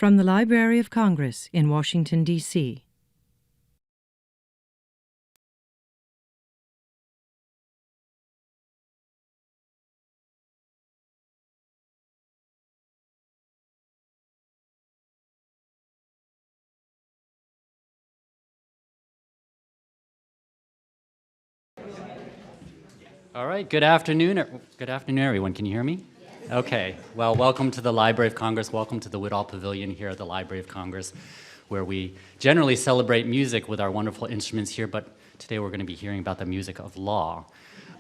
From the Library of Congress in Washington, D.C. All right, good afternoon. Good afternoon, everyone. Can you hear me? Okay, well, welcome to the Library of Congress. Welcome to the Woodall Pavilion here at the Library of Congress, where we generally celebrate music with our wonderful instruments here, but today we're going to be hearing about the music of law.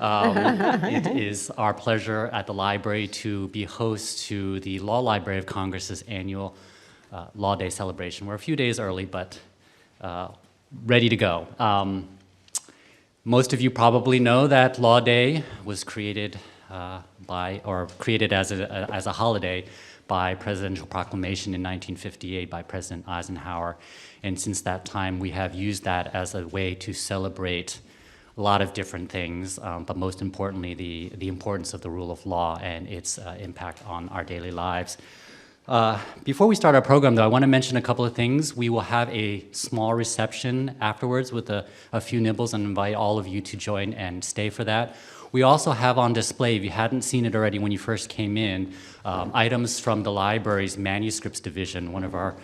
It is our pleasure at the library to be host to the Law Library of Congress's annual Law Day celebration. We're a few days early, but ready to go. Most of you probably know that Law Day was created as a holiday by presidential proclamation in 1958 by President Eisenhower. And since that time, we have used that as a way to celebrate a lot of different things, but most importantly, the importance of the rule of law and its impact on our daily lives. Before we start our program, though, I want to mention a couple of things. We will have a small reception afterwards with a few nibbles and invite all of you to join and stay for that. We also have on display, if you hadn't seen it already when you first came in, items from the library's manuscripts division. One of our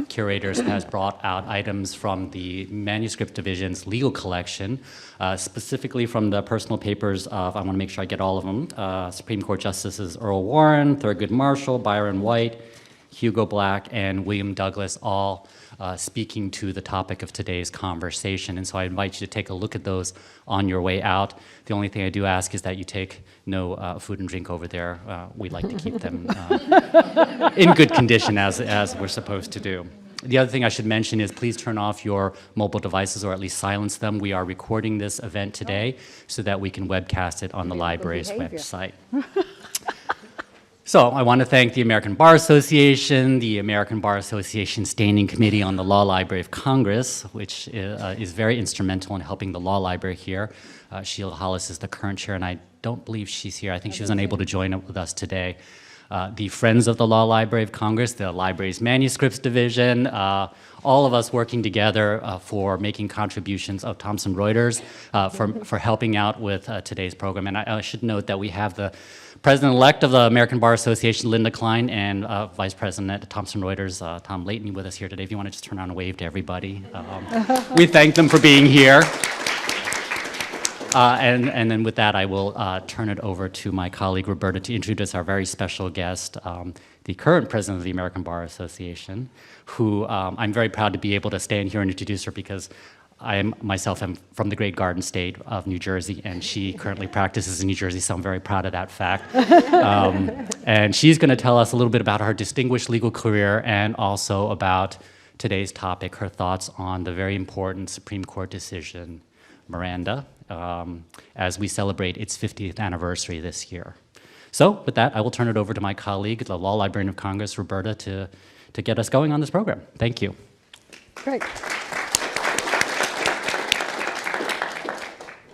curators has brought out items from the manuscripts division's legal collection, specifically from the personal papers of, I want to make sure I get all of them, Supreme Court Justices Earl Warren, Thurgood Marshall, Byron White, Hugo Black, and William Douglas, all speaking to the topic of today's conversation. And so I invite you to take a look at those on your way out. The only thing I do ask is that you take no food and drink over there. We like to keep them in good condition as we're supposed to do. The other thing I should mention is please turn off your mobile devices or at least silence them. We are recording this event today so that we can webcast it on the library's website. So I want to thank the American Bar Association, the American Bar Association Standing Committee on the Law Library of Congress, which is very instrumental in helping the law library here. Sheila Hollis is the current chair, and I don't believe she's here. I think she was unable to join up with us today. The Friends of the Law Library of Congress, the library's manuscripts division, all of us working together for making contributions of Thomson Reuters for helping out with today's program. And I should note that we have the President-elect of the American Bar Association, Linda Klein, and Vice President at Thomson Reuters, Tom Layton, with us here today. If you want to just turn around and wave to everybody. We thank them for being here. And then with that, I will turn it over to my colleague, Roberta, to introduce our very special guest, the current president of the American Bar Association, who I'm very proud to be able to stand here and introduce her because I myself am from the great Garden State of New Jersey, and she currently practices in New Jersey, so I'm very proud of that fact. And she's going to tell us a little bit about her distinguished legal career and also about today's topic, her thoughts on the very important Supreme Court decision, Miranda, as we celebrate its 50th anniversary this year. So with that, I will turn it over to my colleague, the Law Librarian of Congress, Roberta, to get us going on this program. Thank you. Great.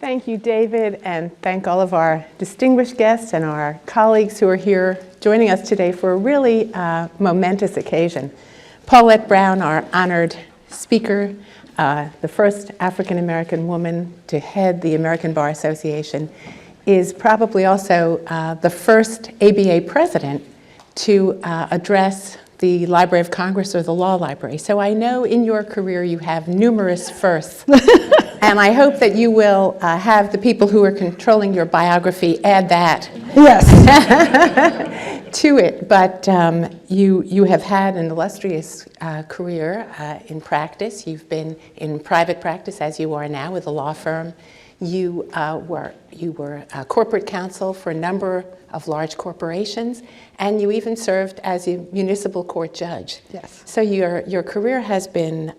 Thank you, David, and thank all of our distinguished guests and our colleagues who are here joining us today for a really momentous occasion. Paulette Brown, our honored speaker, the first African-American woman to head the American Bar Association, is probably also the first ABA president to address the Library of Congress or the Law Library. So I know in your career you have numerous firsts. And I hope that you will have the people who are controlling your biography add that to it. But you have had an illustrious career in practice. You've been in private practice, as you are now, with a law firm. You were corporate counsel for a number of large corporations, and you even served as a municipal court judge. Yes. So your career has been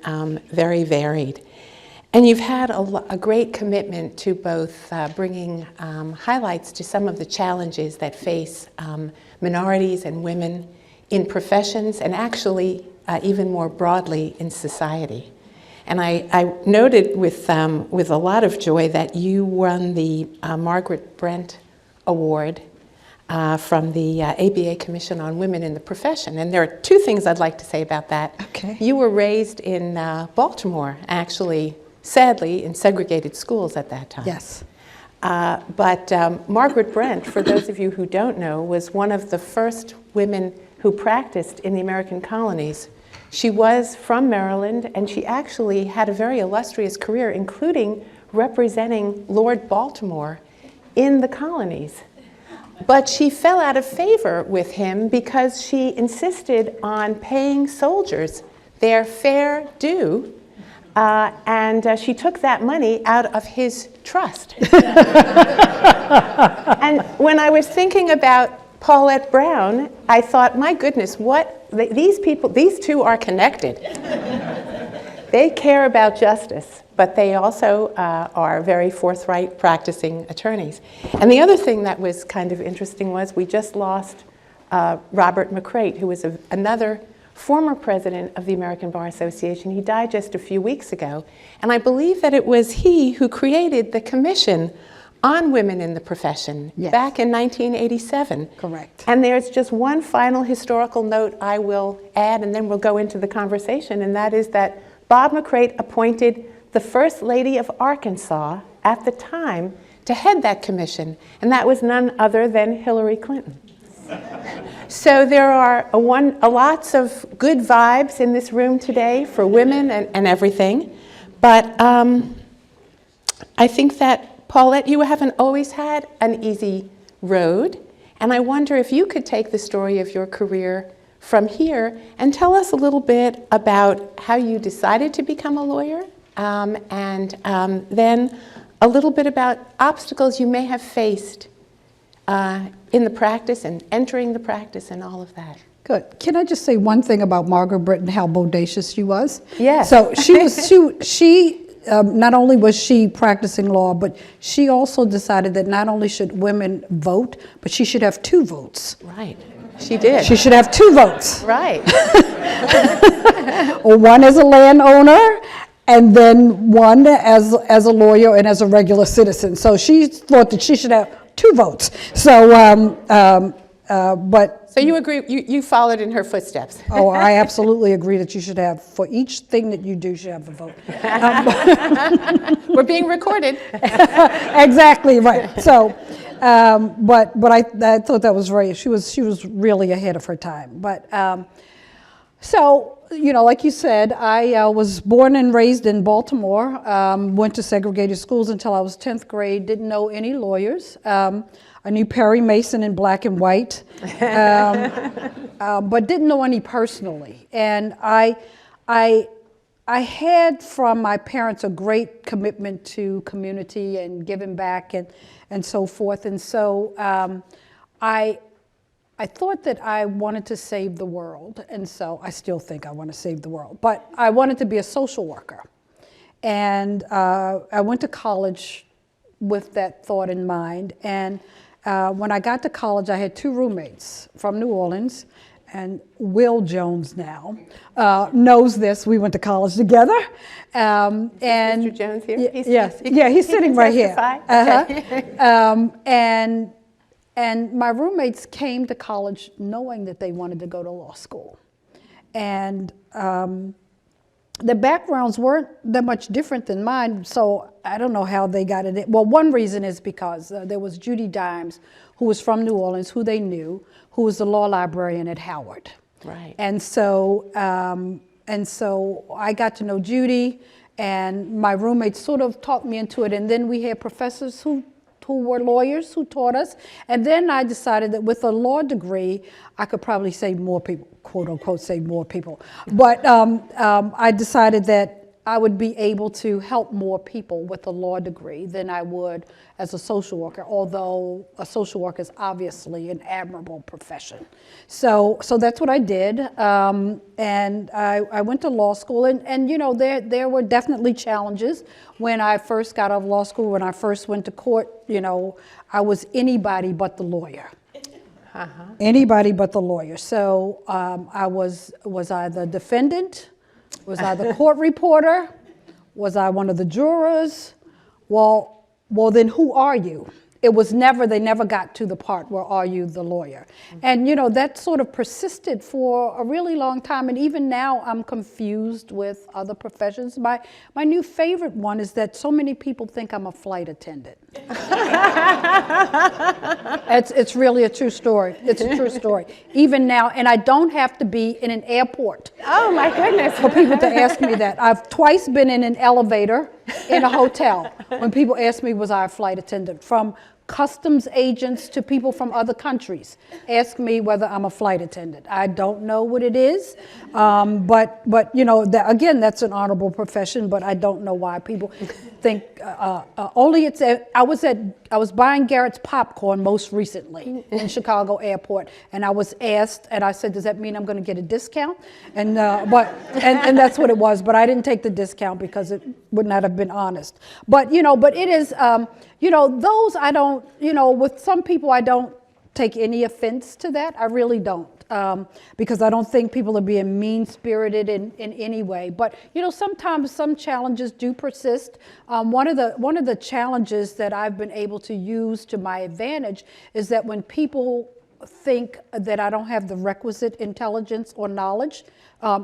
very varied. And you've had a great commitment to both bringing highlights to some of the challenges that face minorities and women in professions and actually even more broadly in society. And I noted with a lot of joy that you won the Margaret Brent Award from the ABA Commission on Women in the Profession. And there are two things I'd like to say about that. Okay. You were raised in Baltimore, actually, sadly, in segregated schools at that time. Yes. But Margaret Brent, for those of you who don't know, was one of the first women who practiced in the American colonies. She was from Maryland, and she actually had a very illustrious career, including representing Lord Baltimore in the colonies. But she fell out of favor with him because she insisted on paying soldiers their fair due, and she took that money out of his trust. And when I was thinking about Paulette Brown, I thought, my goodness, these two are connected. They care about justice, but they also are very forthright practicing attorneys. And the other thing that was kind of interesting was we just lost Robert McCrate, who was another former president of the American Bar Association. He died just a few weeks ago. And I believe that it was he who created the Commission on Women in the Profession back in 1987. Correct. And there's just one final historical note I will add, and then we'll go into the conversation, and that is that Bob McCrate appointed the First Lady of Arkansas at the time to head that commission, and that was none other than Hillary Clinton. So there are lots of good vibes in this room today for women and everything, but I think that, Paulette, you haven't always had an easy road, and I wonder if you could take the story of your career from here and tell us a little bit about how you decided to become a lawyer, and then a little bit about obstacles you may have faced in the practice and entering the practice and all of that. Good. Can I just say one thing about Margaret Brent and how bodacious she was? Yes. So she not only was she practicing law, but she also decided that not only should women vote, but she should have 2 votes. Right. She did. She should have 2 votes. Right. One as a landowner, and then one as a lawyer and as a regular citizen. So she thought that she should have 2 votes. So, but. So you agree, you followed in her footsteps. Oh, I absolutely agree that you should have, for each thing that you do, you should have a vote. We're being recorded. Exactly, right. So, but I thought that was she was really ahead of her time. But, so, you know, like you said, I was born and raised in Baltimore, went to segregated schools until I was 10th grade, didn't know any lawyers. I knew Perry Mason in black and white, but didn't know any personally. And I had from my parents a great commitment to community and giving back and so forth. And so I thought that I wanted to save the world, and so I still think I want to save the world. But I wanted to be a social worker. And I went to college with that thought in mind. And when I got to college, I had 2 roommates from New Orleans, and Will Jones now knows this. We went to college together. And Mr. Jones here? He's sitting right here. Okay. And my roommates came to college knowing that they wanted to go to law school. And the backgrounds weren't that much different than mine, so I don't know how they got it. Well, one reason is because there was Judy Dimes, who was from New Orleans, who they knew, who was the law librarian at Howard. Right. And so I got to know Judy, and my roommates sort of talked me into it. And then we had professors who were lawyers who taught us. And then I decided that with a law degree, I could probably save more people, quote unquote, save more people. But I decided that I would be able to help more people with a law degree than I would as a social worker, although a social worker is obviously an admirable profession. So that's what I did, and I went to law school, and you know, there were definitely challenges when I first got out of law school. When I first went to court, you know, I was anybody but the lawyer. Anybody but the lawyer. So I was I the defendant? Was I the court reporter? Was I one of the jurors? Well, then who are you? they never got to the part where are you the lawyer? And that sort of persisted for a really long time, and even now I'm confused with other professions. My new favorite one is that so many people think I'm a flight attendant. It's really a true story. It's a true story. Even now, and I don't have to be in an airport. Oh my goodness. For people to ask me that. I've twice been in an elevator in a hotel when people ask me, was I a flight attendant? From customs agents to people from other countries ask me whether I'm a flight attendant. I don't know what it is, but again, that's an honorable profession, but I don't know why people think only it's. I was buying Garrett's popcorn most recently in Chicago Airport, and I was asked, and I said, "Does that mean I'm going to get a discount?" And and that's what it was. But I didn't take the discount because it would not have been honest. But it is. Those I don't. With some people I don't take any offense to that. I really don't. Because I don't think people are being mean-spirited in any way. But sometimes some challenges do persist. One of the challenges that I've been able to use to my advantage is that when people think that I don't have the requisite intelligence or knowledge.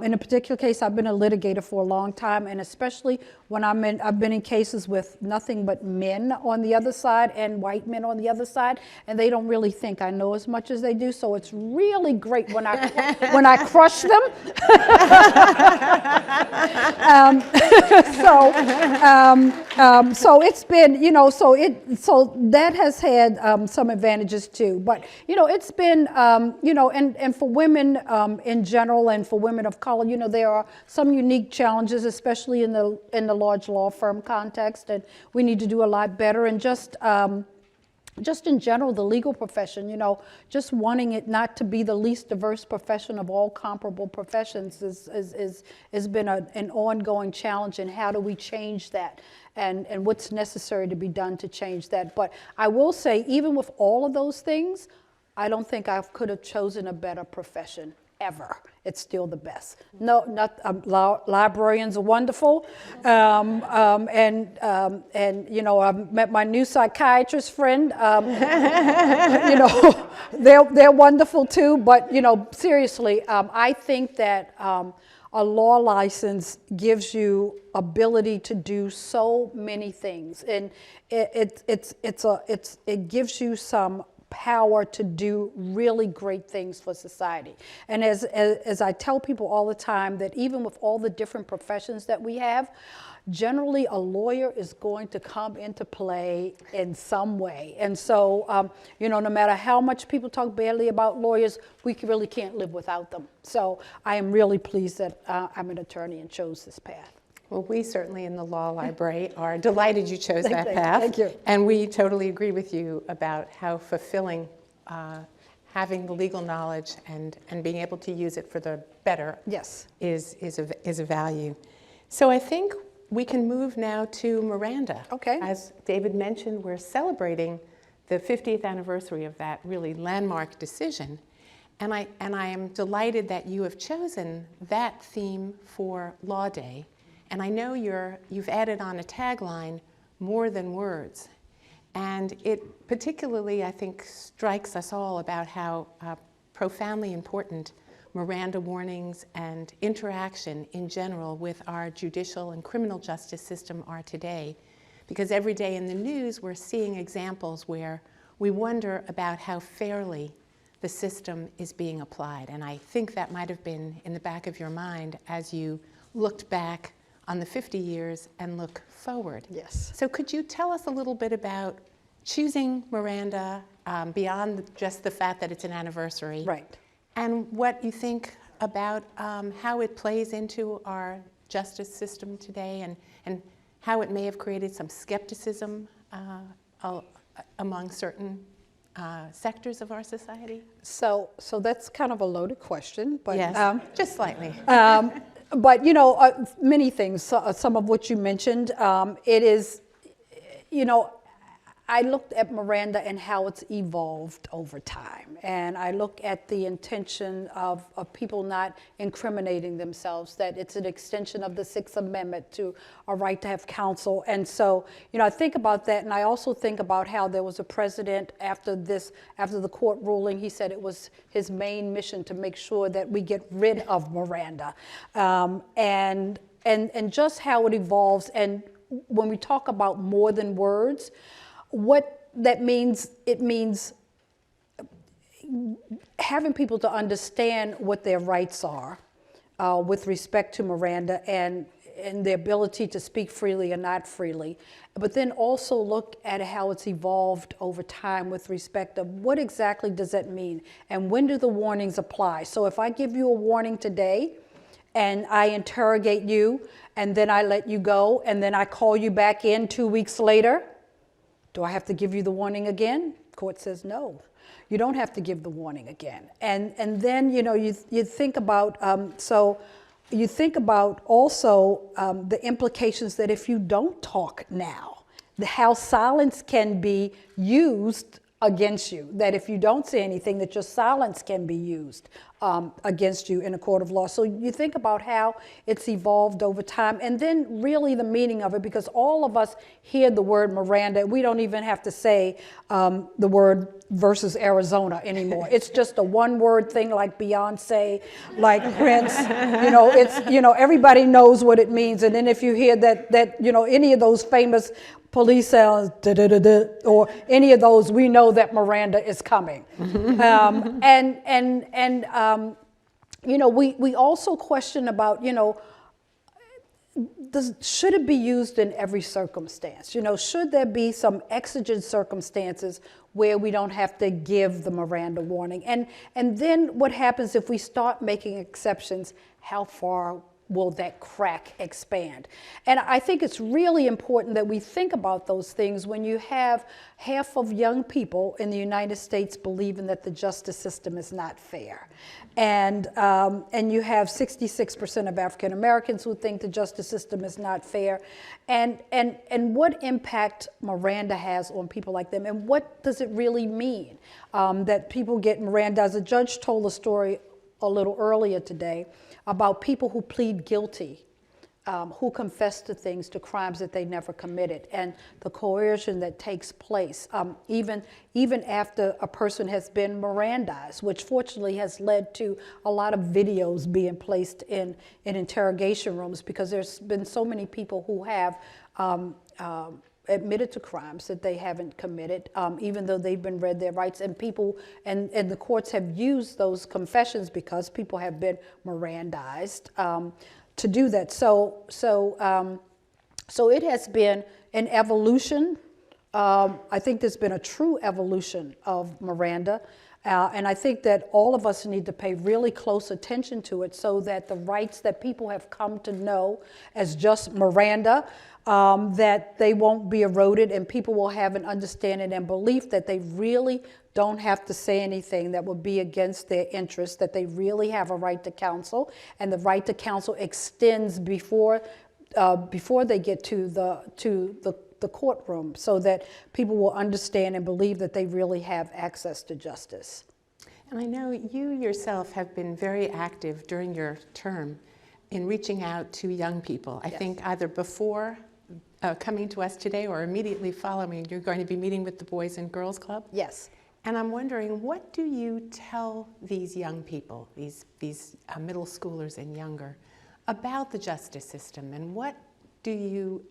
In a particular case, I've been a litigator for a long time, and especially when I've been in cases with nothing but men on the other side and white men on the other side, and they don't really think I know as much as they do. So it's really great when I crush them. So it's been, so that has had some advantages too. But it's been, and for women in general, and for women of color, there are some unique challenges, especially in the large law firm context, and we need to do a lot better. And just in general, the legal profession, just wanting it not to be the least diverse profession of all comparable professions has been an ongoing challenge. And how do we change that? And what's necessary to be done to change that? But I will say, even with all of those things, I don't think I could have chosen a better profession ever. It's still the best. No, librarians are wonderful, and I've met my new psychiatrist friend. They're wonderful too. But seriously, I think that a law license gives you ability to do so many things, and it gives you some power to do really great things for society. And as I tell people all the time, that even with all the different professions that we have, generally a lawyer is going to come into play in some way. And so, no matter how much people talk badly about lawyers, we really can't live without them. So I am really pleased that I'm an attorney and chose this path. Well, we certainly in the Law Library are delighted you chose that path. Thank you. And we totally agree with you about how fulfilling having the legal knowledge and being able to use it for the better is a value. So I think we can move now to Miranda. Okay. As David mentioned, we're celebrating the 50th anniversary of that really landmark decision. And I am delighted that you have chosen that theme for Law Day. And I know you've added on a tagline, more than words. And it particularly, I think, strikes us all about how profoundly important Miranda warnings and interaction in general with our judicial and criminal justice system are today. Because every day in the news, we're seeing examples where we wonder about how fairly the system is being applied. And I think that might have been in the back of your mind as you looked back on the 50 years and look forward. Yes. So could you tell us a little bit about choosing Miranda beyond just the fact that it's an anniversary? Right. And what you think about how it plays into our justice system today, and how it may have created some skepticism among certain sectors of our society? So that's kind of a loaded question, but yes, just slightly. But many things. Some of what you mentioned. It is, I looked at Miranda and how it's evolved over time. And I look at the intention of people not incriminating themselves, that it's an extension of the Sixth Amendment to a right to have counsel. And so, I think about that. And I also think about how there was a president after the court ruling, he said it was his main mission to make sure that we get rid of Miranda. And just how it evolves. And when we talk about more than words, what that means, it means having people to understand what their rights are with respect to Miranda and the ability to speak freely or not freely, but then also look at how it's evolved over time with respect of what exactly does that mean and when do the warnings apply. So if I give you a warning today and I interrogate you and then I let you go and then I call you back in 2 weeks later, do I have to give you the warning again? Court says no. You don't have to give the warning again. And then you think about you think about also the implications that if you don't talk now, how silence can be used against you, that if you don't say anything, that your silence can be used against you in a court of law. So you think about how it's evolved over time, and then really the meaning of it, because all of us hear the word Miranda. We don't even have to say the word versus Arizona anymore. It's just a one-word thing like Beyonce, like Prince. Everybody knows what it means. And then if you hear that any of those famous police sounds, or any of those, we know that Miranda is coming. We also question about, should it be used in every circumstance? Should there be some exigent circumstances where we don't have to give the Miranda warning? And then what happens if we start making exceptions? How far will that crack expand? And I think it's really important that we think about those things when you have half of young people in the United States believing that the justice system is not fair. And you have 66% of African Americans who think the justice system is not fair. And what impact Miranda has on people like them, and what does it really mean that people get Miranda? As a judge told a story a little earlier today about people who plead guilty, who confess to things, to crimes that they never committed, and the coercion that takes place, even after a person has been Mirandized, which fortunately has led to a lot of videos being placed in interrogation rooms, because there's been so many people who have admitted to crimes that they haven't committed, even though they've been read their rights, and the courts have used those confessions because people have been Mirandized to do that. So it has been an evolution. I think there's been a true evolution of Miranda. And I think that all of us need to pay really close attention to it so that the rights that people have come to know as just Miranda, that they won't be eroded, and people will have an understanding and belief that they really don't have to say anything that would be against their interests, that they really have a right to counsel, and the right to counsel extends before they get to the courtroom, so that people will understand and believe that they really have access to justice. And I know you yourself have been very active during your term in reaching out to young people. I think either before coming to us today or immediately following, you're going to be meeting with the Boys and Girls Club. Yes. And I'm wondering, what do you tell these young people, these middle schoolers and younger, about the justice system, and what do you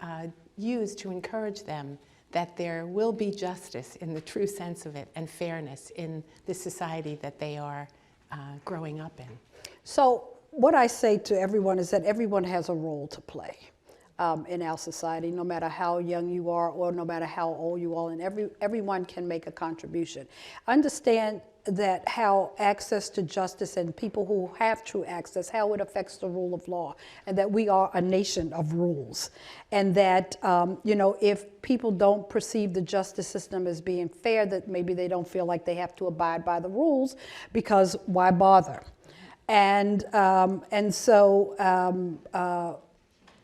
use to encourage them that there will be justice in the true sense of it, and fairness in the society that they are growing up in? So what I say to everyone is that everyone has a role to play in our society, no matter how young you are or no matter how old you are, and everyone can make a contribution. Understand that how access to justice and people who have true access, how it affects the rule of law, and that we are a nation of rules. And that, if people don't perceive the justice system as being fair, that maybe they don't feel like they have to abide by the rules, because why bother? And so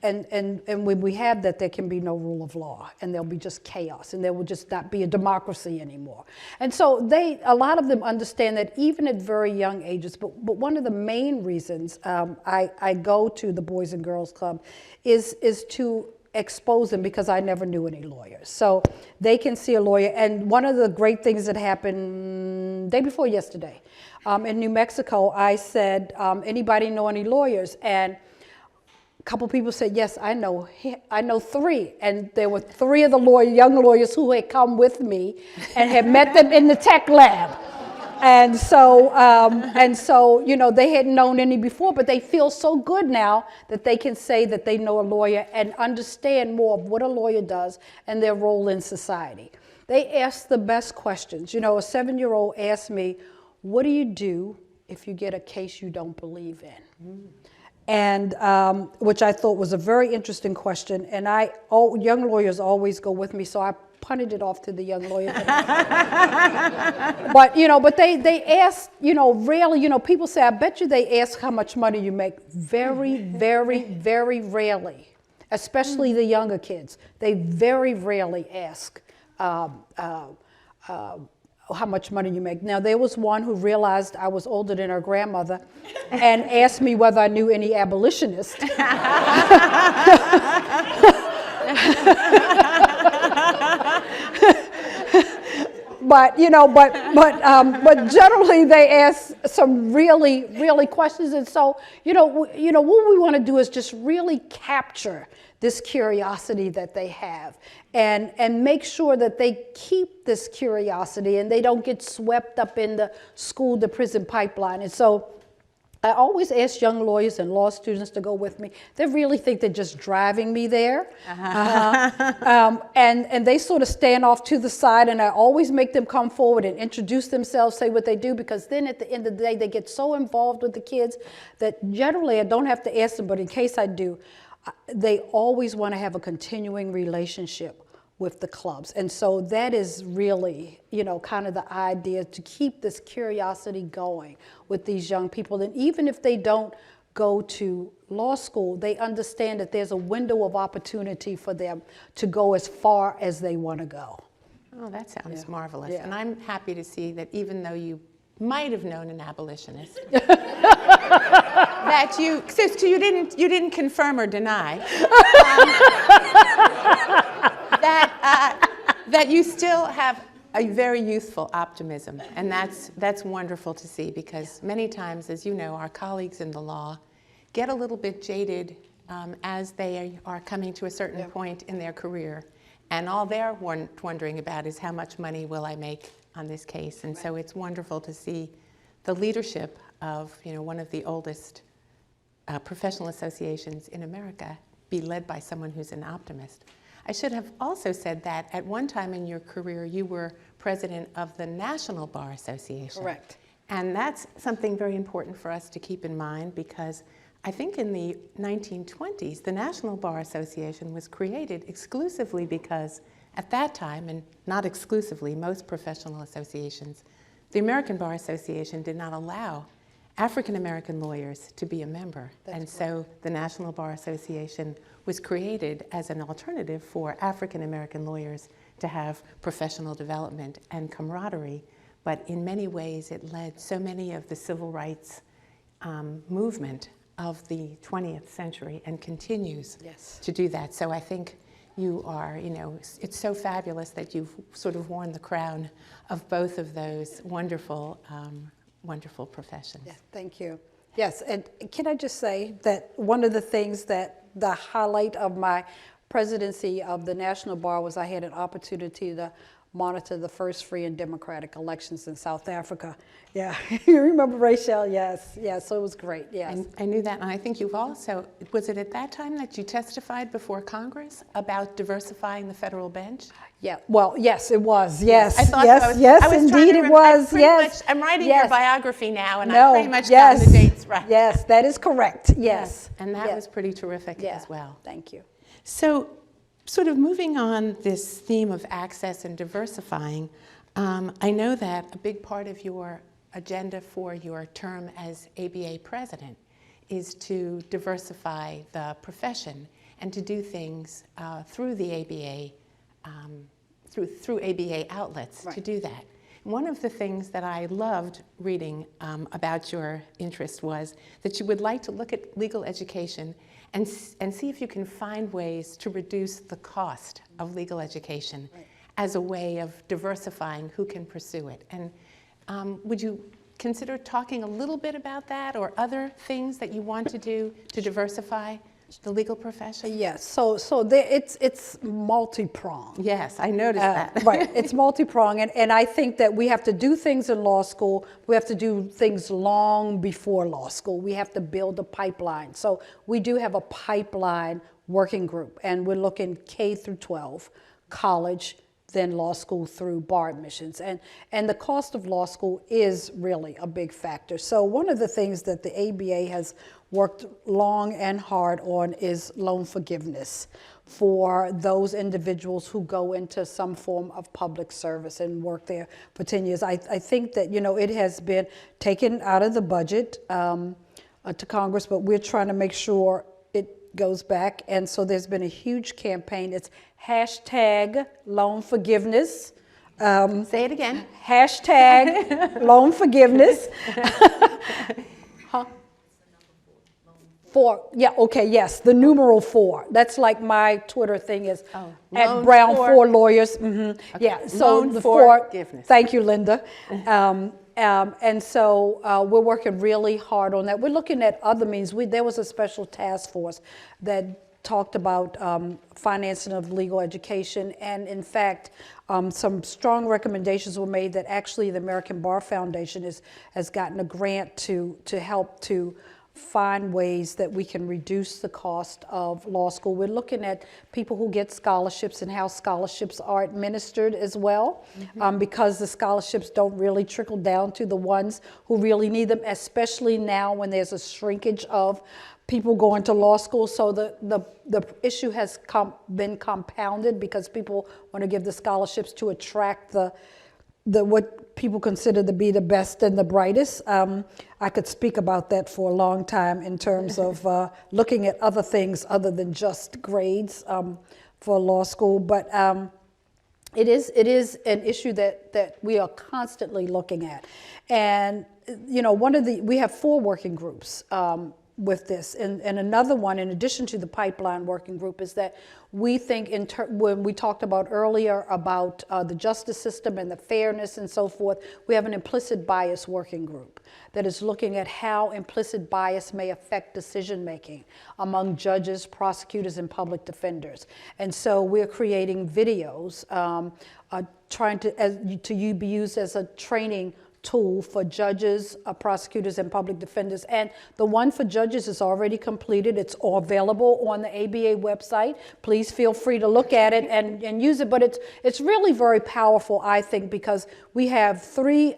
and when we have that, there can be no rule of law, and there'll be just chaos, and there will just not be a democracy anymore. And so a lot of them understand that even at very young ages, but one of the main reasons I go to the Boys and Girls Club is to expose them, because I never knew any lawyers. So they can see a lawyer. And one of the great things that happened day before yesterday, in New Mexico, I said, anybody know any lawyers? And a couple people said, yes, I know 3. And there were 3 of the young lawyers who had come with me and had met them in the tech lab. And so, you know, they hadn't known any before, but they feel so good now that they can say that they know a lawyer and understand more of what a lawyer does and their role in society. They ask the best questions. You know, a 7-year-old asked me, what do you do if you get a case you don't believe in? And which I thought was a very interesting question. And young lawyers always go with me, so I punted it off to the young lawyer. But they ask, rarely, people say, I bet you they ask how much money you make. Very, very, very rarely, especially the younger kids. They very rarely ask how much money you make. Now, there was one who realized I was older than her grandmother and asked me whether I knew any abolitionists. But generally they ask some really questions, and so what we want to do is just really capture this curiosity that they have, and make sure that they keep this curiosity and they don't get swept up in the school to prison pipeline. And so I always ask young lawyers and law students to go with me. They really think they're just driving me there. And they sort of stand off to the side, and I always make them come forward and introduce themselves, say what they do, because then at the end of the day, they get so involved with the kids that generally I don't have to ask them, but in case I do, they always want to have a continuing relationship with the clubs. And so that is really, kind of the idea, to keep this curiosity going with these young people. And even if they don't go to law school, they understand that there's a window of opportunity for them to go as far as they want to go. Oh, that sounds marvelous. Yeah. And I'm happy to see that even though you might have known an abolitionist, that you didn't confirm or deny, that you still have a very youthful optimism, and that's wonderful to see, because many times, as you know, our colleagues in the law get a little bit jaded as they are coming to a certain point in their career, and all they're wondering about is how much money will I make on this case. And so it's wonderful to see the leadership of one of the oldest professional associations in America be led by someone who's an optimist. I should have also said that at one time in your career, you were president of the National Bar Association. Correct. And that's something very important for us to keep in mind, because I think in the 1920s, the National Bar Association was created exclusively because at that time, and not exclusively, most professional associations, the American Bar Association did not allow African American lawyers to be a member. So the National Bar Association was created as an alternative for African American lawyers to have professional development and camaraderie. But in many ways, it led so many of the civil rights movement of the 20th century, and continues to do that. So I think you are, it's so fabulous that you've sort of worn the crown of both of those wonderful professions. Yeah, thank you. Yes, and can I just say that one of the things that the highlight of my presidency of the National Bar was I had an opportunity to monitor the first free and democratic elections in South Africa. Yeah, you remember Rachel? Yes, so it was great, yes. I knew that, and I think you've also, was it at that time that you testified before Congress about diversifying the federal bench? Yeah, well, yes, it was, yes. I thought yes, so. yes, indeed it was, yes. I'm writing your biography now, and No, I pretty much got the dates right. Yes, that is correct, yes. And that was pretty terrific as well. Thank you. So, sort of moving on this theme of access and diversifying, I know that a big part of your agenda for your term as ABA president is to diversify the profession and to do things through the ABA, through ABA outlets to do that. One of the things that I loved reading about your interest was that you would like to look at legal education and see if you can find ways to reduce the cost of legal education as a way of diversifying who can pursue it. And would you consider talking a little bit about that or other things that you want to do to diversify the legal profession? Yes, so it's multi-pronged. Yes, I noticed that. Right, it's multi-pronged, and I think that we have to do things in law school. We have to do things long before law school. We have to build a pipeline. So we do have a pipeline working group, and we're looking K through 12, college, then law school through bar admissions. And the cost of law school is really a big factor. So one of the things that the ABA has worked long and hard on is loan forgiveness for those individuals who go into some form of public service and work there for 10 years. I think that, you know, it has been taken out of the budget to Congress, but we're trying to make sure it goes back. And so there's been a huge campaign. It's hashtag loan forgiveness. Say it again. Hashtag loan forgiveness. Huh? 4, yeah, okay, yes, the numeral 4. That's like my Twitter thing is at Brown 4 Lawyers. Okay. Yeah, so loan the for 4. Forgiveness. Thank you, Linda. And so we're working really hard on that. We're looking at other means. There was a special task force that talked about financing of legal education, and in fact, some strong recommendations were made that actually the American Bar Foundation has gotten a grant to help to find ways that we can reduce the cost of law school. We're looking at people who get scholarships and how scholarships are administered as well, because the scholarships don't really trickle down to the ones who really need them, especially now when there's a shrinkage of people going to law school. So the issue has been compounded because people want to give the scholarships to attract the what people consider to be the best and the brightest. I could speak about that for a long time in terms of looking at other things other than just grades for law school. But it is an issue that we are constantly looking at. And you know, we have 4 working groups with this, and another one in addition to the pipeline working group is that we think when we talked about earlier about the justice system and the fairness and so forth, we have an implicit bias working group that is looking at how implicit bias may affect decision making among judges, prosecutors, and public defenders. And so we're creating videos trying to be used as a training tool for judges, prosecutors, and public defenders. And the one for judges is already completed. It's all available on the ABA website. Please feel free to look at it and use it. But it's really very powerful, I think, because we have 3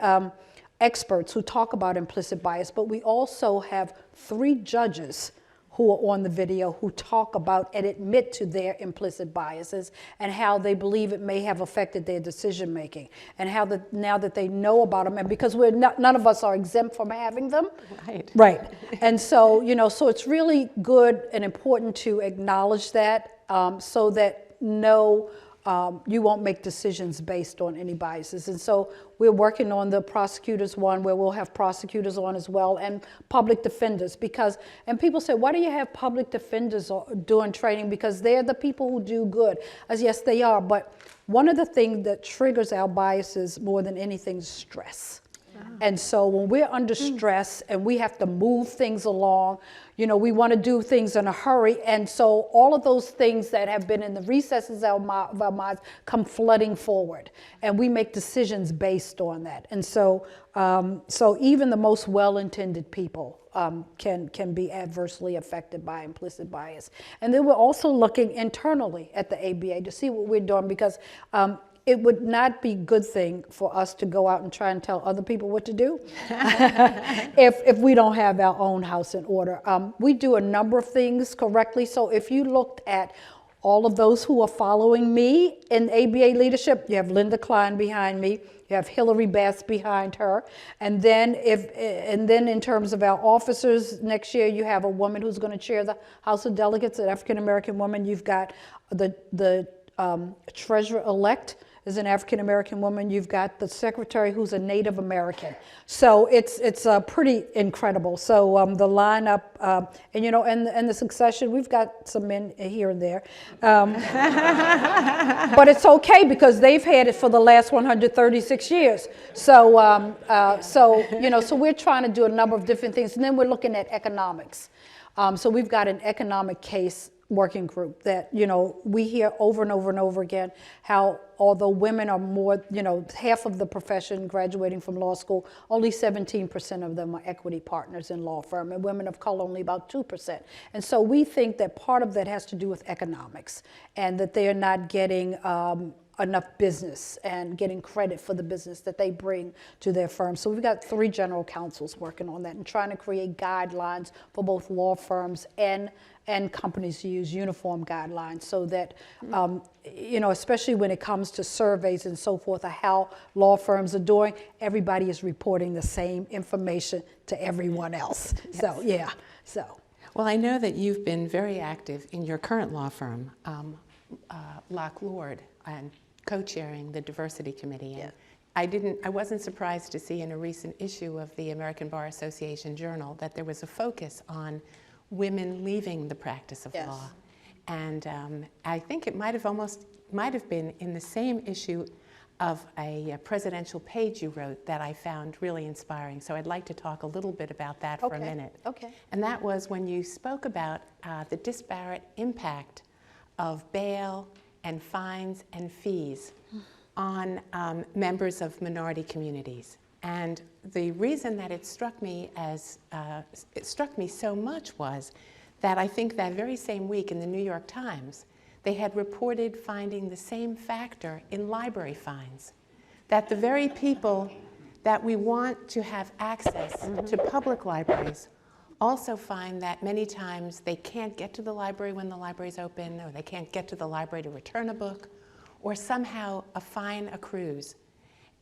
experts who talk about implicit bias, but we also have 3 judges who are on the video who talk about and admit to their implicit biases and how they believe it may have affected their decision making, and how now that they know about them, and because none of us are exempt from having them. Right. And so, you know, so it's really good and important to acknowledge that so that you won't make decisions based on any biases. And so we're working on the prosecutors one where we'll have prosecutors on as well, and public defenders, and people say, why do you have public defenders doing training? Because they're the people who do good. As yes, they are, but one of the things that triggers our biases more than anything is stress. And so when we're under stress and we have to move things along, you know, we want to do things in a hurry. And so all of those things that have been in the recesses of our minds come flooding forward. And we make decisions based on that. And so so even the most well-intended people can be adversely affected by implicit bias. And then we're also looking internally at the ABA to see what we're doing, because it would not be a good thing for us to go out and try and tell other people what to do if we don't have our own house in order. We do a number of things correctly. So if you looked at all of those who are following me in ABA leadership. You have Linda Klein behind me. You have Hillary Bass behind her. And then in terms of our officers, next year you have a woman who's going to chair the House of Delegates, an African-American woman. You've got the treasurer-elect is an African-American woman. You've got the secretary who's a Native American. So it's pretty incredible. So the lineup, and and the succession, we've got some men here and there. But it's okay because they've had it for the last 136 years. So, so we're trying to do a number of different things. And then we're looking at economics. So we've got an economic case working group that, we hear over and over and over again how although women are more, half of the profession graduating from law school, only 17% of them are equity partners in law firm, and women of color only about 2%. And so we think that part of that has to do with economics and that they are not getting enough business and getting credit for the business that they bring to their firm. So we've got 3 general counsels working on that and trying to create guidelines for both law firms and companies to use uniform guidelines so that, especially when it comes to surveys and so forth of how law firms are doing, everybody is reporting the same information to everyone else. Yes. So, yeah. So. Well, I know that you've been very active in your current law firm, Locke Lord, and co-chairing the diversity committee. And I wasn't surprised to see in a recent issue of the American Bar Association Journal that there was a focus on women leaving the practice of law. And I think it might have been in the same issue of a presidential page you wrote that I found really inspiring. So I'd like to talk a little bit about that for a minute. Okay. And that was when you spoke about the disparate impact of bail and fines and fees on members of minority communities. And the reason that it struck me so much was that I think that very same week in the New York Times, they had reported finding the same factor in library fines, that the very people that we want to have access to public libraries also find that many times they can't get to the library when the library's open, or they can't get to the library to return a book, or somehow a fine accrues.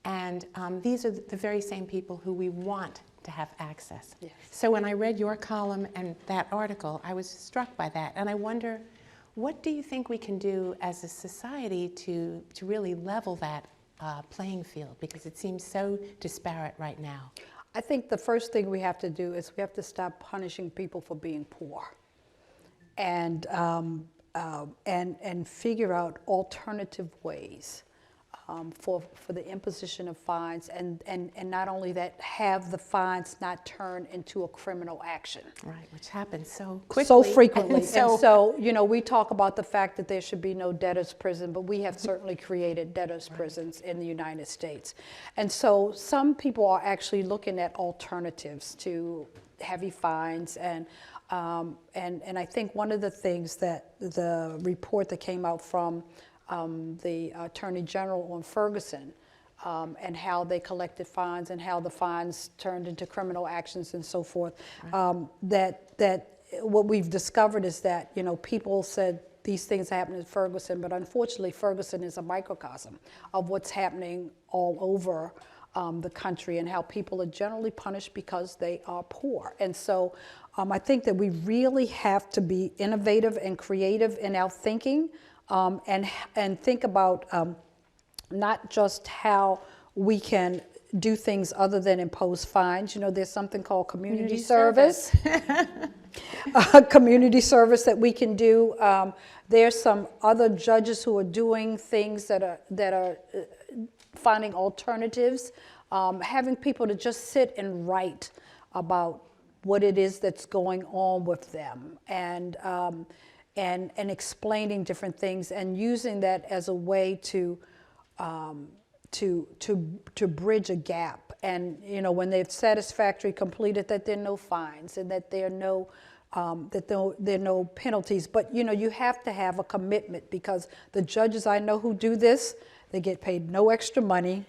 And these are the very same people who we want to have access. Yes. So when I read your column and that article, I was struck by that. And I wonder, what do you think we can do as a society to really level that playing field? Because it seems so disparate right now. I think the first thing we have to do is we have to stop punishing people for being poor, and figure out alternative ways for the imposition of fines, and not only that, have the fines not turn into a criminal action. Right, which happens so quickly. So frequently. And so, we talk about the fact that there should be no debtor's prison, but we have certainly created debtor's prisons in the United States. And so some people are actually looking at alternatives to heavy fines, and I think one of the things that the report that came out from the Attorney General on Ferguson, and how they collected fines and how the fines turned into criminal actions and so forth. That what we've discovered is that people said these things happen in Ferguson, but unfortunately Ferguson is a microcosm of what's happening all over the country, and how people are generally punished because they are poor. And so I think that we really have to be innovative and creative in our thinking. And think about not just how we can do things other than impose fines. There's something called community service. Community service that we can do. There's some other judges who are doing things that are finding alternatives, having people to just sit and write about what it is that's going on with them, and explaining different things, and using that as a way to bridge a gap. And when they've satisfactorily completed, that there are no fines and that there are no penalties. But you have to have a commitment, because the judges I know who do this, they get paid no extra money.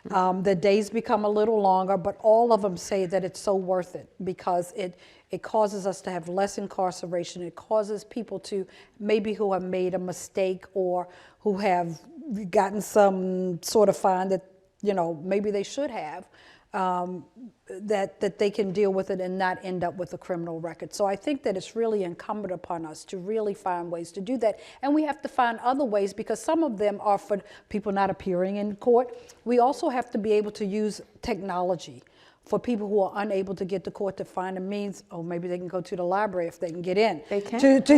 The days become a little longer, but all of them say that it's so worth it because it causes us to have less incarceration. It causes people to maybe who have made a mistake or who have gotten some sort of fine that, maybe they should have, that they can deal with it and not end up with a criminal record. So I think that it's really incumbent upon us to really find ways to do that. And we have to find other ways because some of them are for people not appearing in court. We also have to be able to use technology for people who are unable to get to court to find a means, or maybe they can go to the library if they can get in. They can. To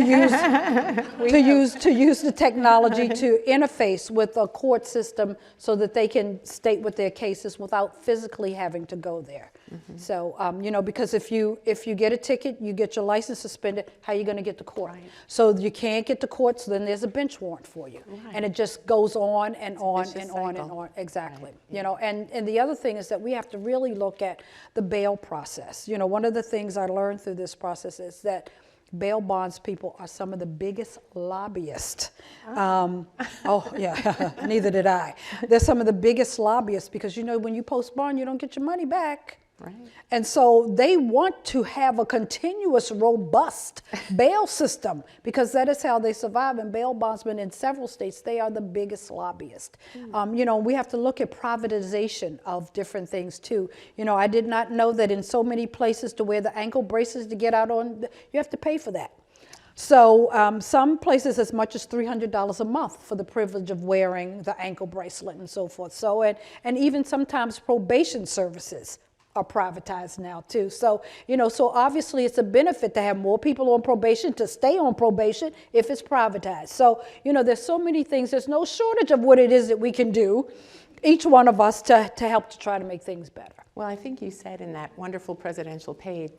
use the technology to interface with a court system so that they can state what their case is without physically having to go there. So, because if you get a ticket, you get your license suspended, how are you going to get to court? Right. So you can't get to court, so then there's a bench warrant for you. Right. And it just goes on and on vicious and on and cycle. on. Exactly. Right. And the other thing is that we have to really look at the bail process. One of the things I learned through this process is that bail bonds people are some of the biggest lobbyists. Yeah, neither did I. They're some of the biggest lobbyists because, when you post bond, you don't get your money back. Right. And so they want to have a continuous, robust bail system because that is how they survive. And bail bondsmen in several states, they are the biggest lobbyists. We have to look at privatization of different things too. I did not know that in so many places to wear the ankle braces to get out on, you have to pay for that. So some places as much as $300 a month for the privilege of wearing the ankle bracelet and so forth. So, and even sometimes probation services are privatized now too. So, so obviously it's a benefit to have more people on probation to stay on probation if it's privatized. So, there's so many things, there's no shortage of what it is that we can do, each one of us to help to try to make things better. Well, I think you said in that wonderful presidential page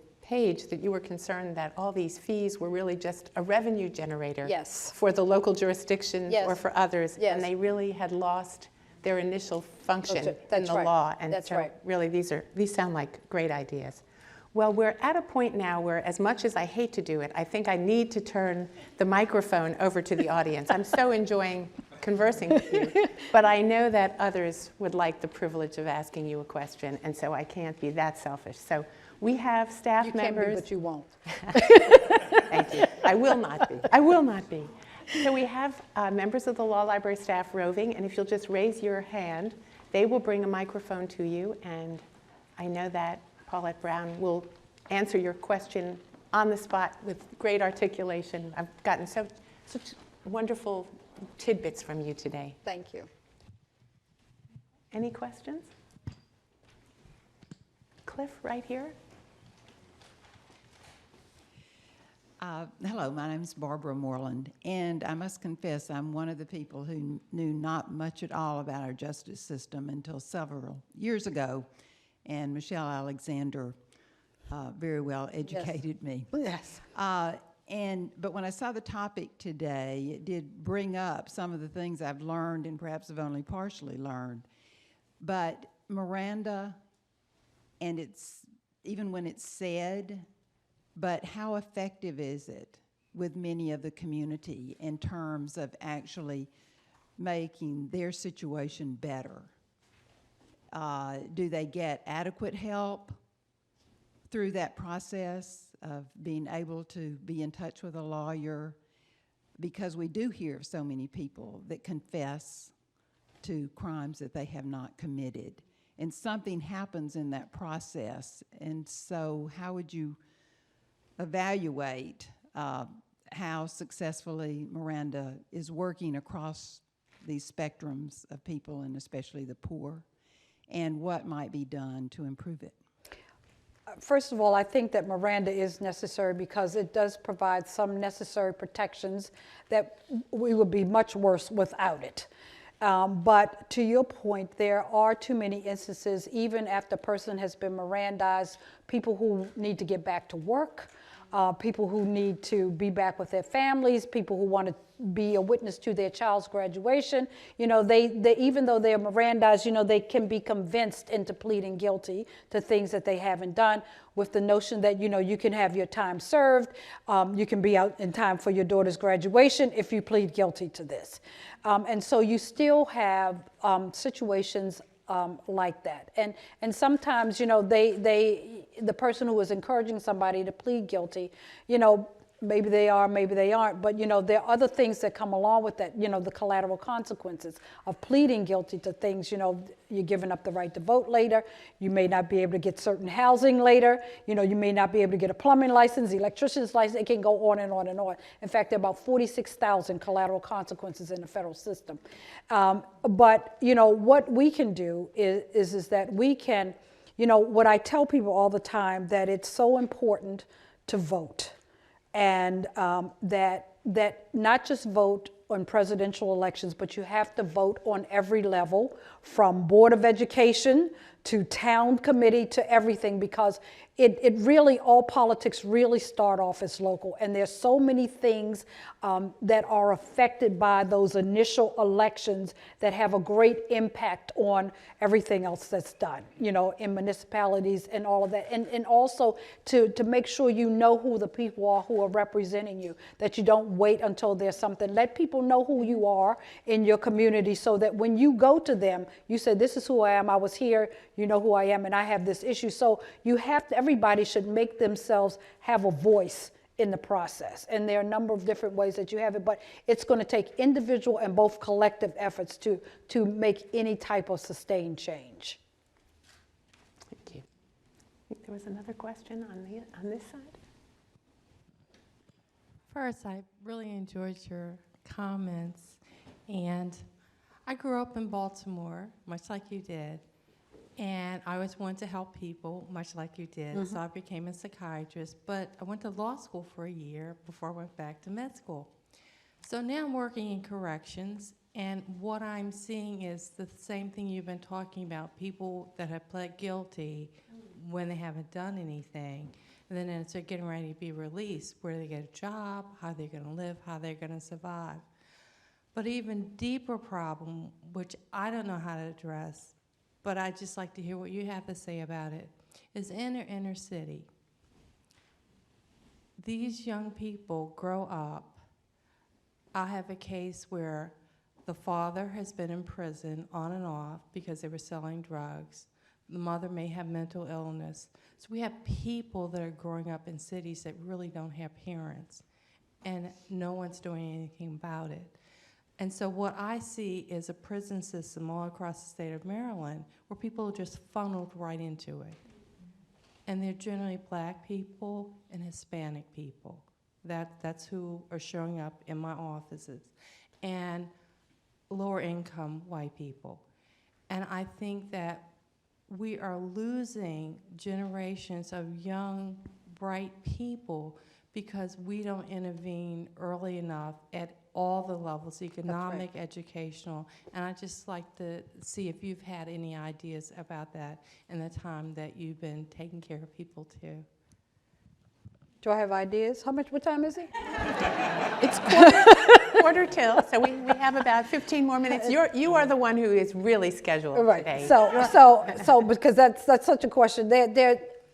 that you were concerned that all these fees were really just a revenue generator Yes. for the local jurisdictions Yes. or for others, Yes. and they really had lost their initial function in That's the right. law. And That's so right. really these sound like great ideas. Well, we're at a point now where, as much as I hate to do it, I think I need to turn the microphone over to the audience. I'm so enjoying conversing with you, but I know that others would like the privilege of asking you a question, and so I can't be that selfish. So we have staff You members. can be, but you won't. Thank you. I will not be. I will not be. So we have members of the Law Library staff roving, and if you'll just raise your hand, they will bring a microphone to you, and I know that Paulette Brown will answer your question on the spot with great articulation. I've gotten such wonderful tidbits from you today. Thank you. Any questions? Cliff, right here. Hello, my name is Barbara Moreland, and I must confess I'm one of the people who knew not much at all about our justice system until several years ago, and Michelle Alexander very well educated me. Yes. But when I saw the topic today, it did bring up some of the things I've learned and perhaps have only partially learned. But Miranda, and it's even when it's said, but how effective is it with many of the community in terms of actually making their situation better? Do they get adequate help through that process of being able to be in touch with a lawyer? Because we do hear of so many people that confess to crimes that they have not committed. And something happens in that process. And so how would you evaluate how successfully Miranda is working across these spectrums of people, and especially the poor, and what might be done to improve it? First of all, I think that Miranda is necessary because it does provide some necessary protections that we would be much worse without it. But to your point, there are too many instances, even after a person has been Mirandized, people who need to get back to work, people who need to be back with their families, people who want to be a witness to their child's graduation. They even though they're Mirandized, they can be convinced into pleading guilty to things that they haven't done, with the notion that, you can have your time served, you can be out in time for your daughter's graduation if you plead guilty to this. And so you still have situations like that. And sometimes, you know, the person who is encouraging somebody to plead guilty, you know, maybe they are, maybe they aren't, but, you know, there are other things that come along with that, you know, the collateral consequences of pleading guilty to things. You know, you're giving up the right to vote later, you may not be able to get certain housing later, you know, you may not be able to get a plumbing license, electrician's license, it can go on and on and on. In fact, there are about 46,000 collateral consequences in the federal system. But, you know, what we can do is that we can, you know, what I tell people all the time, that it's so important to vote. And that not just vote on presidential elections, but you have to vote on every level, from Board of Education to town committee to everything, because it really, all politics really start off as local. And there's so many things that are affected by those initial elections that have a great impact on everything else that's done, you know, in municipalities and all of that. And also to make sure you know who the people are who are representing you, that you don't wait until there's something. Let people know who you are in your community, so that when you go to them, you say, this is who I am, I was here, you know who I am, and I have this issue. So you have to, everybody should make themselves have a voice in the process. And there are a number of different ways that you have it, but it's going to take individual and both collective efforts to make any type of sustained change. Thank you. I think there was another question on this side. First, I really enjoyed your comments, and I grew up in Baltimore, much like you did, and I always wanted to help people, much like you did, so I became a psychiatrist, but I went to law school for a year before I went back to med school. So now I'm working in corrections, and what I'm seeing is the same thing you've been talking about, people that have pled guilty when they haven't done anything, and then as they're getting ready to be released, where they get a job, how they're going to live, how they're going to survive. But even deeper problem, which I don't know how to address, but I'd just like to hear what you have to say about it, is inner city. These young people grow up. I have a case where the father has been in prison on and off because they were selling drugs. The mother may have mental illness. So we have people that are growing up in cities that really don't have parents, and no one's doing anything about it. And so what I see is a prison system all across the state of Maryland where people are just funneled right into it. And they're generally black people and Hispanic people. That's who are showing up in my offices. And lower income white people. And I think that we are losing generations of young, bright people because we don't intervene early enough at all the levels, economic, educational, and I'd just like to see if you've had any ideas about that in the time that you've been taking care of people too. Do I have ideas? What time is it? It's quarter till, so we have about 15 more minutes. You are the one who is really scheduled today. So because that's such a question.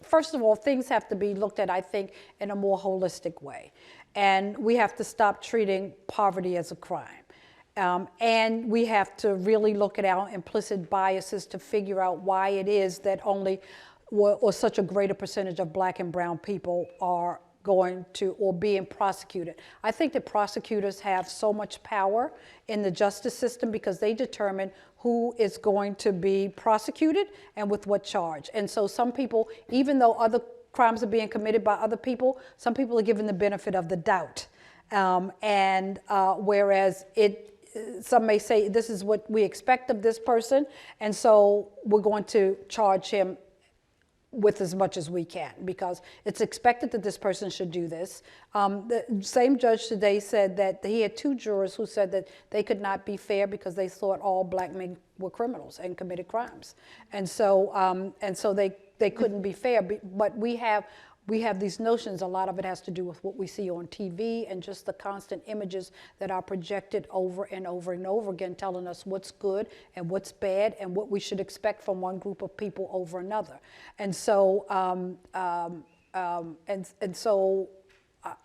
First of all, things have to be looked at, I think, in a more holistic way. And we have to stop treating poverty as a crime. And we have to really look at our implicit biases to figure out why it is that only or such a greater percentage of black and brown people are going to or being prosecuted. I think that prosecutors have so much power in the justice system because they determine who is going to be prosecuted and with what charge. And so some people, even though other crimes are being committed by other people, some people are given the benefit of the doubt. Whereas some may say this is what we expect of this person, and so we're going to charge him with as much as we can because it's expected that this person should do this. The same judge today said that he had 2 jurors who said that they could not be fair because they thought all black men were criminals and committed crimes. And so they couldn't be fair, but we have these notions. A lot of it has to do with what we see on TV and just the constant images that are projected over and over and over again, telling us what's good and what's bad and what we should expect from one group of people over another. And so,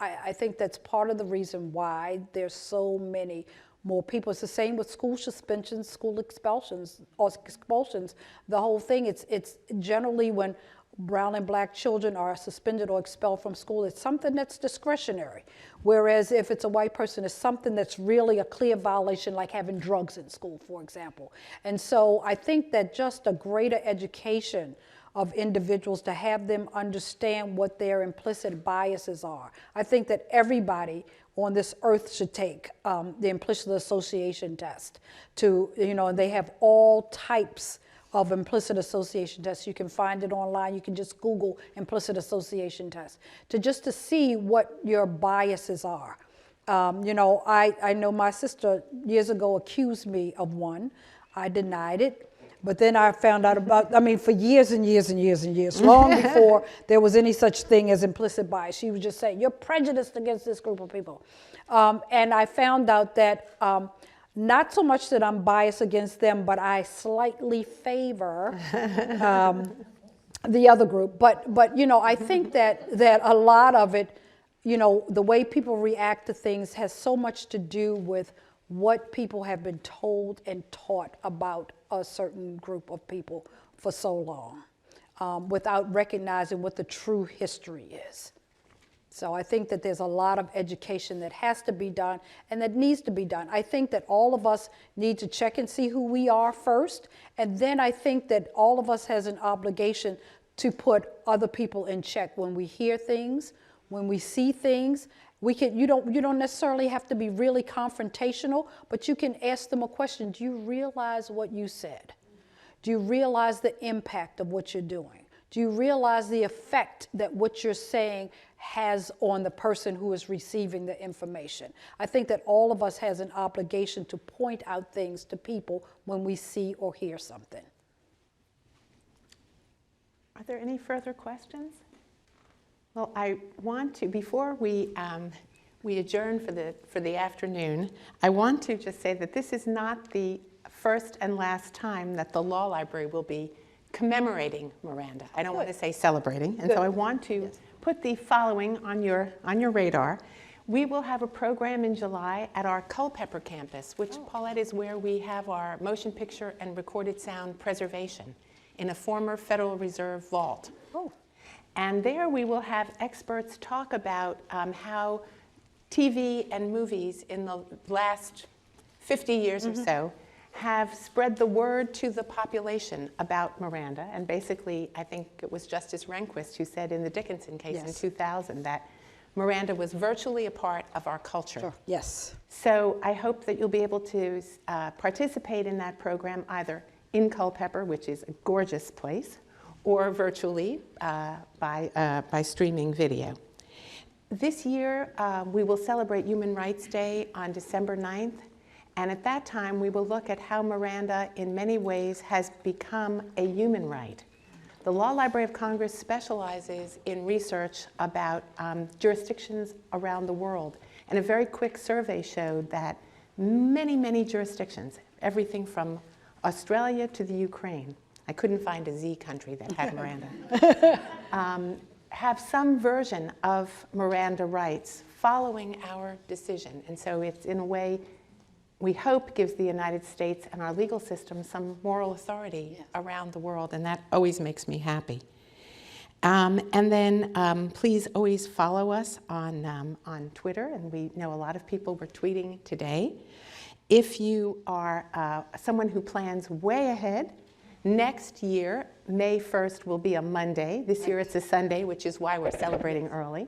I think that's part of the reason why there's so many more people. It's the same with school suspensions, school expulsions, or expulsions. The whole thing, it's generally when brown and black children are suspended or expelled from school, it's something that's discretionary. Whereas if it's a white person, it's something that's really a clear violation, like having drugs in school, for example. And so I think that just a greater education of individuals, to have them understand what their implicit biases are. I think that everybody on this earth should take the implicit association test. And they have all types of implicit association tests. You can find it online. You can just Google implicit association test to see what your biases are. I know my sister years ago accused me of one. I denied it. But then I found out for years and years and years and years, long before there was any such thing as implicit bias. She would just say, you're prejudiced against this group of people. And I found out that not so much that I'm biased against them, but I slightly favor the other group. But I think that a lot of it, the way people react to things has so much to do with what people have been told and taught about a certain group of people for so long, without recognizing what the true history is. So I think that there's a lot of education that has to be done and that needs to be done. I think that all of us need to check and see who we are first, and then I think that all of us has an obligation to put other people in check when we hear things, when we see things. You don't necessarily have to be really confrontational, but you can ask them a question. Do you realize what you said? Do you realize the impact of what you're doing? Do you realize the effect that what you're saying has on the person who is receiving the information? I think that all of us has an obligation to point out things to people when we see or hear something. Are there any further questions? Well, I want to, before we adjourn for the afternoon, I want to just say that this is not the first and last time that the Law Library will be commemorating Miranda. I don't want to say celebrating, and so I want to put the following on your radar. We will have a program in July at our Culpeper campus, which, Paulette, is where we have our motion picture and recorded sound preservation in a former Federal Reserve vault. And there we will have experts talk about how TV and movies in the last 50 years or so have spread the word to the population about Miranda. And basically, I think it was Justice Rehnquist who said in the Dickinson case in 2000 that Miranda was virtually a part of our culture. Sure. Yes. So I hope that you'll be able to participate in that program either in Culpeper, which is a gorgeous place, or virtually by streaming video. This year, we will celebrate Human Rights Day on December 9th, and at that time, we will look at how Miranda, in many ways, has become a human right. The Law Library of Congress specializes in research about jurisdictions around the world, and a very quick survey showed that many, many jurisdictions, everything from Australia to the Ukraine, I couldn't find a Z country that had Miranda, have some version of Miranda rights following our decision. And so it's, in a way, we hope gives the United States and our legal system some moral authority around the world, and that always makes me happy. And then please always follow us on Twitter, and we know a lot of people were tweeting today. If you are someone who plans way ahead, next year, May 1st will be a Monday. This year it's a Sunday, which is why we're celebrating early.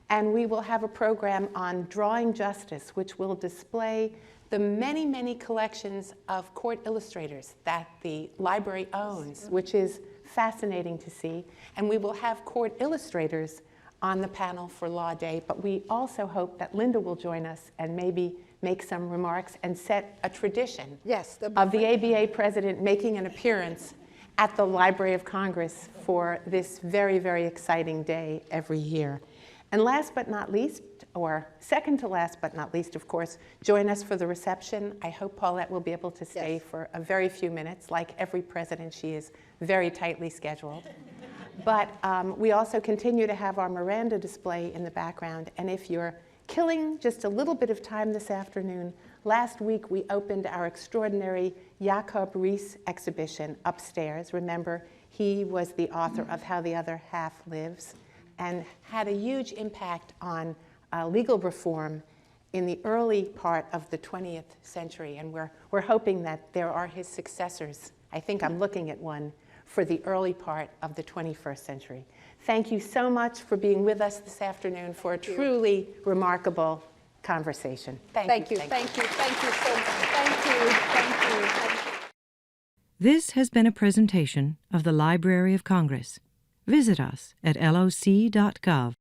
And we will have a program on drawing justice, which will display the many, many collections of court illustrators that the library owns, which is fascinating to see. And we will have court illustrators on the panel for Law Day, but we also hope that Linda will join us and maybe make some remarks and set a tradition of the ABA president making an appearance at the Library of Congress for this very, very exciting day every year. And last but not least, or second to last but not least, of course, join us for the reception. I hope Paulette will be able to stay for a very few minutes. Like every president, she is very tightly scheduled. But we also continue to have our Miranda display in the background, and if you're killing just a little bit of time this afternoon, last week we opened our extraordinary Jakob Riis exhibition upstairs. Remember, he was the author of How the Other Half Lives and had a huge impact on legal reform in the early part of the 20th century. And we're hoping that there are his successors. I think I'm looking at one for the early part of the 21st century. Thank you so much for being with us this afternoon for a truly remarkable conversation. Thank you so much. Thank you. This has been a presentation of the Library of Congress. Visit us at loc.gov.